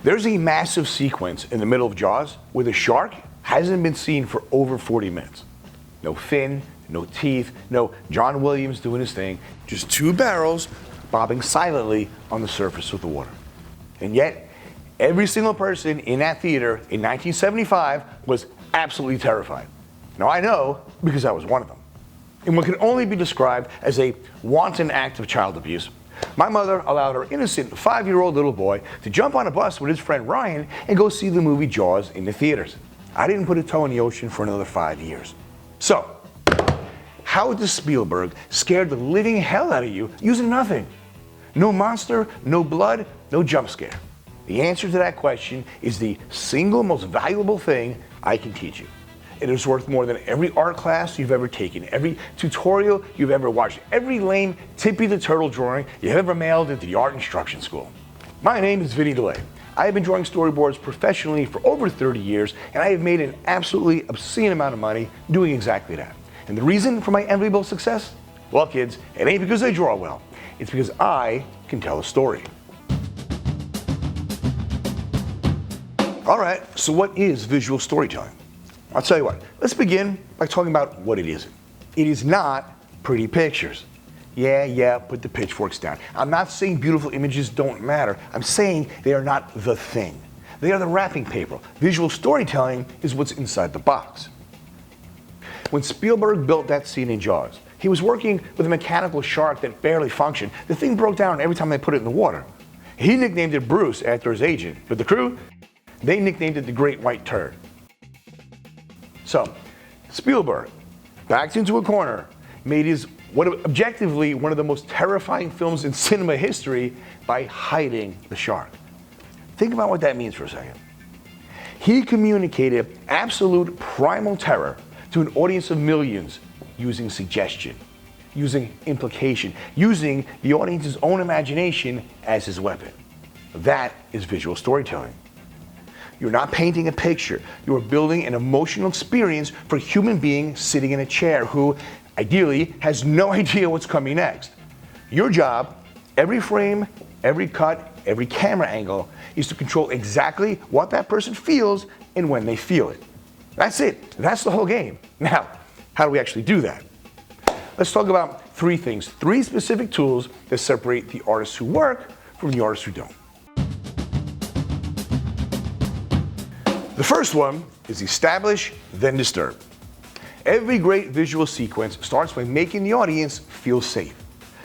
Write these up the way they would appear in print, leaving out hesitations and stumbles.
There's a massive sequence in the middle of Jaws where the shark hasn't been seen for over 40 minutes. No fin, no teeth, no John Williams doing his thing, just two barrels bobbing silently on the surface of the water. And yet, every single person in that theater in 1975 was absolutely terrified. Now I know because I was one of them. In what can only be described as a wanton act of child abuse, my mother allowed her innocent 5-year-old little boy to jump on a bus with his friend Ryan and go see the movie Jaws in the theaters. I didn't put a toe in the ocean for another 5 years. So, how does Spielberg scare the living hell out of you using nothing? No monster, no blood, no jump scare. The answer to that question is the single most valuable thing I can teach you. It is worth more than every art class you've ever taken, every tutorial you've ever watched, every lame Tippy the Turtle drawing you've ever mailed into the art instruction school. My name is Vinny DeLay. I have been drawing storyboards professionally for over 30 years, and I have made an absolutely obscene amount of money doing exactly that. And the reason for my enviable success? Well, kids, it ain't because I draw well. It's because I can tell a story. All right, so what is visual storytelling? I'll tell you what, let's begin by talking about what it isn't. It is not pretty pictures. Yeah, put the pitchforks down. I'm not saying beautiful images don't matter. I'm saying they are not the thing. They are the wrapping paper. Visual storytelling is what's inside the box. When Spielberg built that scene in Jaws, he was working with a mechanical shark that barely functioned. The thing broke down every time they put it in the water. He nicknamed it Bruce after his agent, but the crew, they nicknamed it the Great White Turd. So, Spielberg, backed into a corner, made his objectively one of the most terrifying films in cinema history by hiding the shark. Think about what that means for a second. He communicated absolute primal terror to an audience of millions using suggestion, using implication, using the audience's own imagination as his weapon. That is visual storytelling. You're not painting a picture. You are building an emotional experience for a human being sitting in a chair who, ideally, has no idea what's coming next. Your job, every frame, every cut, every camera angle, is to control exactly what that person feels and when they feel it. That's it. That's the whole game. Now, how do we actually do that? Let's talk about three things, three specific tools that separate the artists who work from the artists who don't. The first one is establish, then disturb. Every great visual sequence starts by making the audience feel safe.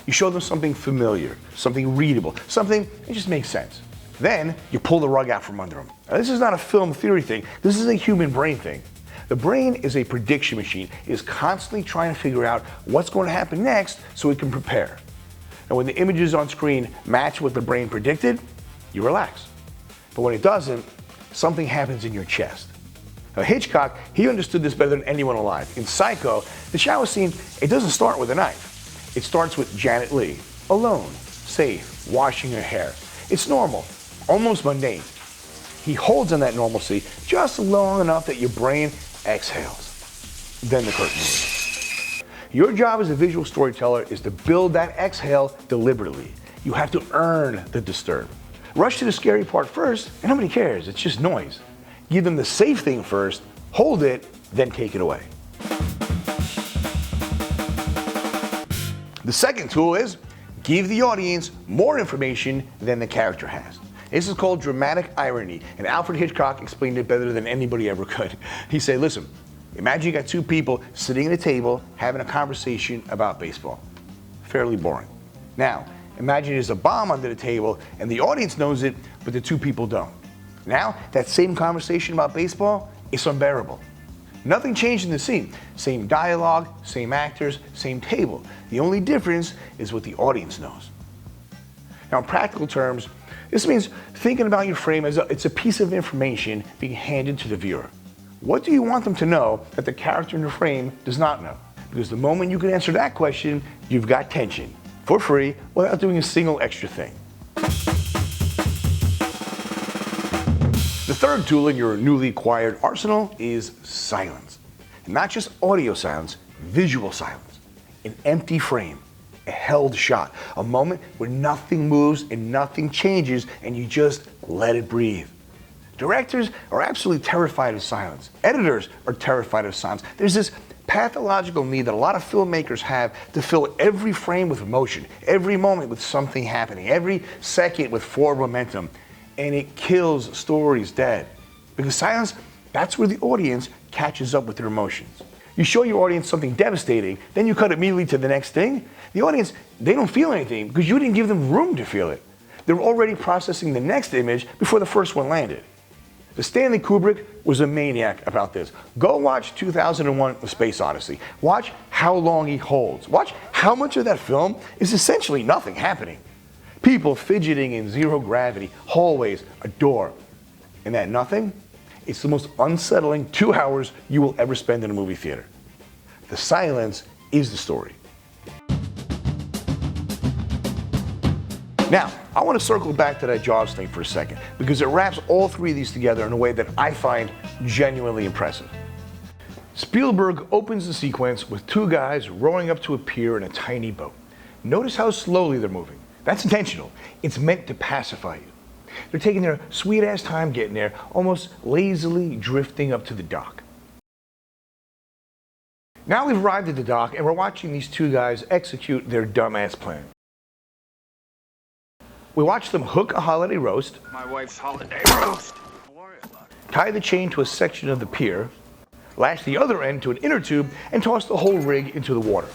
You show them something familiar, something readable, something that just makes sense. Then you pull the rug out from under them. Now, this is not a film theory thing, this is a human brain thing. The brain is a prediction machine. It is constantly trying to figure out what's going to happen next so it can prepare. And when the images on screen match what the brain predicted, you relax. But when it doesn't, something happens in your chest. Now, Hitchcock, he understood this better than anyone alive. In Psycho, the shower scene, it doesn't start with a knife. It starts with Janet Leigh, alone, safe, washing her hair. It's normal, almost mundane. He holds on that normalcy just long enough that your brain exhales. Then the curtain moves. Your job as a visual storyteller is to build that exhale deliberately. You have to earn the disturb. Rush to the scary part first, and nobody cares, it's just noise. Give them the safe thing first, hold it, then take it away. The second tool is give the audience more information than the character has. This is called dramatic irony, and Alfred Hitchcock explained it better than anybody ever could. He said, listen, imagine you got two people sitting at a table having a conversation about baseball. Fairly boring. Now, imagine there's a bomb under the table and the audience knows it, but the two people don't. Now, that same conversation about baseball is unbearable. Nothing changed in the scene. Same dialogue, same actors, same table. The only difference is what the audience knows. Now, in practical terms, this means thinking about your frame as it's a piece of information being handed to the viewer. What do you want them to know that the character in the frame does not know? Because the moment you can answer that question, you've got tension. For free, without doing a single extra thing. The third tool in your newly acquired arsenal is silence. And not just audio silence, visual silence. An empty frame. a held shot, a moment where nothing moves and nothing changes and you just let it breathe. Directors are absolutely terrified of silence. Editors are terrified of silence. There's this pathological need that a lot of filmmakers have to fill every frame with emotion, every moment with something happening, every second with forward momentum, and it kills stories dead. Because silence, that's where the audience catches up with their emotions. You show your audience something devastating, then you cut immediately to the next thing. The audience, they don't feel anything because you didn't give them room to feel it. They're already processing the next image before the first one landed. Stanley Kubrick was a maniac about this. Go watch 2001: A Space Odyssey. Watch how long he holds. Watch how much of that film is essentially nothing happening. People fidgeting in zero gravity, hallways, a door. And that nothing, it's the most unsettling 2 hours you will ever spend in a movie theater. The silence is the story. Now, I want to circle back to that Jaws thing for a second, because it wraps all three of these together in a way that I find genuinely impressive. Spielberg opens the sequence with two guys rowing up to a pier in a tiny boat. Notice how slowly they're moving. That's intentional. It's meant to pacify you. They're taking their sweet-ass time getting there, almost lazily drifting up to the dock. Now we've arrived at the dock, and we're watching these two guys execute their dumbass plan. We watch them hook a holiday roast, My wife's holiday roast. Don't worry about it. tie the chain to a section of the pier, lash the other end to an inner tube, and toss the whole rig into the water.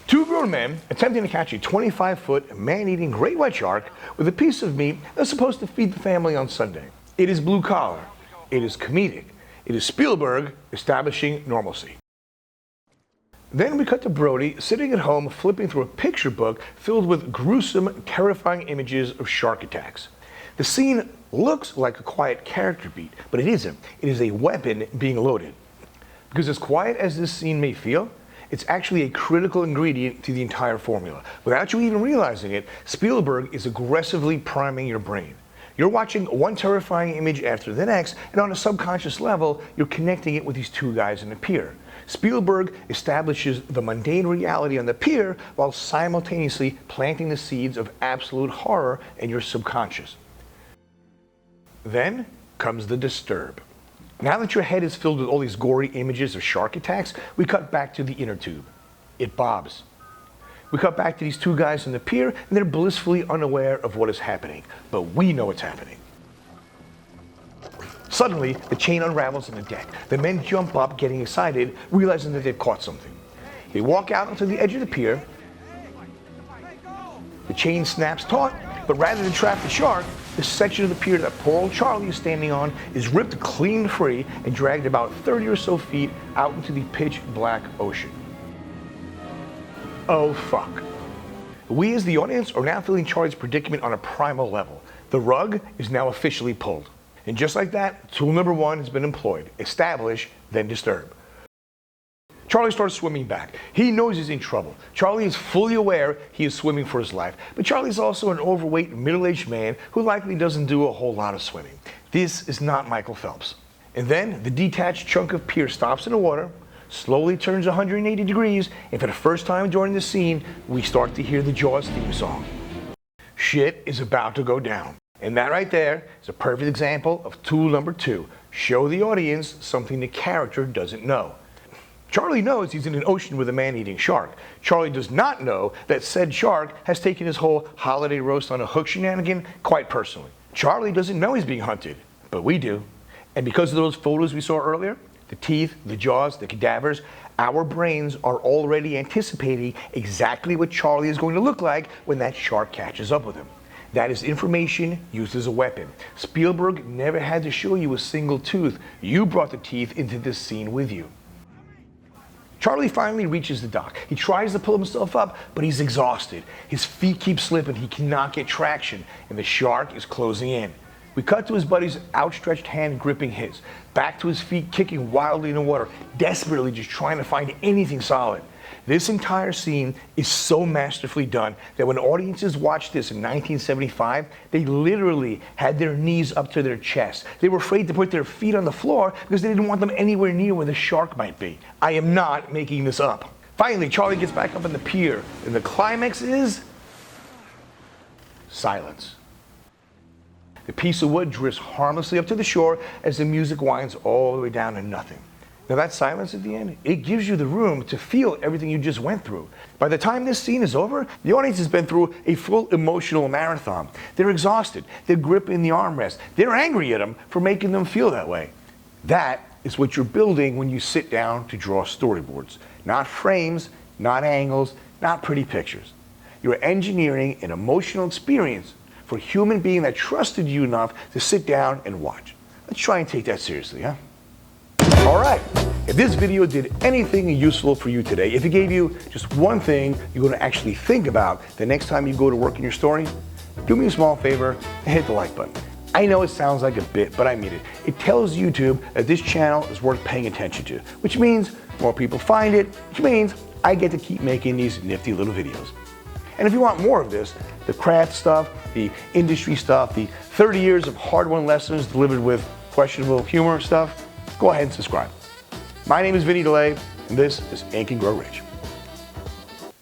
Two grown men attempting to catch a 25-foot man-eating great white shark with a piece of meat that's supposed to feed the family on Sunday. It is blue collar. It is comedic. It is Spielberg establishing normalcy. Then we cut to Brody sitting at home flipping through a picture book filled with gruesome, terrifying images of shark attacks. The scene looks like a quiet character beat, but it isn't. It is a weapon being loaded. Because as quiet as this scene may feel, it's actually a critical ingredient to the entire formula. Without you even realizing it, Spielberg is aggressively priming your brain. You're watching one terrifying image after the next, and on a subconscious level, you're connecting it with these two guys in the pier. Spielberg establishes the mundane reality on the pier while simultaneously planting the seeds of absolute horror in your subconscious. Then comes the disturb. Now that your head is filled with all these gory images of shark attacks, we cut back to the inner tube. It bobs. We cut back to these two guys on the pier, and they're blissfully unaware of what is happening. But we know it's happening. Suddenly, the chain unravels on the deck. The men jump up, getting excited, realizing that they've caught something. They walk out onto the edge of the pier. The chain snaps taut, but rather than trap the shark, the section of the pier that poor old Charlie is standing on is ripped clean free and dragged about 30 or so feet out into the pitch black ocean. Oh fuck. We as the audience are now feeling Charlie's predicament on a primal level. The rug is now officially pulled. And just like that, tool number one has been employed. Establish, then disturb. Charlie starts swimming back. He knows he's in trouble. Charlie is fully aware he is swimming for his life. But Charlie's also an overweight, middle-aged man who likely doesn't do a whole lot of swimming. This is not Michael Phelps. And then the detached chunk of pier stops in the water, slowly turns 180 degrees, and for the first time during the scene, we start to hear the Jaws theme song. Shit is about to go down. And that right there is a perfect example of tool number two. Show the audience something the character doesn't know. Charlie knows he's in an ocean with a man-eating shark. Charlie does not know that said shark has taken his whole holiday roast on a hook shenanigan quite personally. Charlie doesn't know he's being hunted, but we do. And because of those photos we saw earlier, the teeth, the jaws, the cadavers, our brains are already anticipating exactly what Charlie is going to look like when that shark catches up with him. That is information used as a weapon. Spielberg never had to show you a single tooth. You brought the teeth into this scene with you. Charlie finally reaches the dock. He tries to pull himself up, but he's exhausted. His feet keep slipping. He cannot get traction, and the shark is closing in. We cut to his buddy's outstretched hand gripping his, back to his feet kicking wildly in the water, desperately just trying to find anything solid. This entire scene is so masterfully done that when audiences watched this in 1975, they literally had their knees up to their chests. They were afraid to put their feet on the floor because they didn't want them anywhere near where the shark might be. I am not making this up. Finally, Charlie gets back up on the pier, and the climax is silence. The piece of wood drifts harmlessly up to the shore as the music winds all the way down to nothing. Now that silence at the end, it gives you the room to feel everything you just went through. By the time this scene is over, the audience has been through a full emotional marathon. They're exhausted, they're gripping the armrest, they're angry at him for making them feel that way. That is what you're building when you sit down to draw storyboards. Not frames, not angles, not pretty pictures. You're engineering an emotional experience for a human being that trusted you enough to sit down and watch. Let's try and take that seriously, huh? All right, if this video did anything useful for you today, if it gave you just one thing you're going to actually think about the next time you go to work in your story, do me a small favor and hit the like button. I know it sounds like a bit, but I mean it. It tells YouTube that this channel is worth paying attention to, which means more people find it, which means I get to keep making these nifty little videos. And if you want more of this, the craft stuff, the industry stuff, the 30 years of hard-won lessons delivered with questionable humor stuff, go ahead and subscribe. My name is Vinny DeLay, and this is Ink and Grow Rich.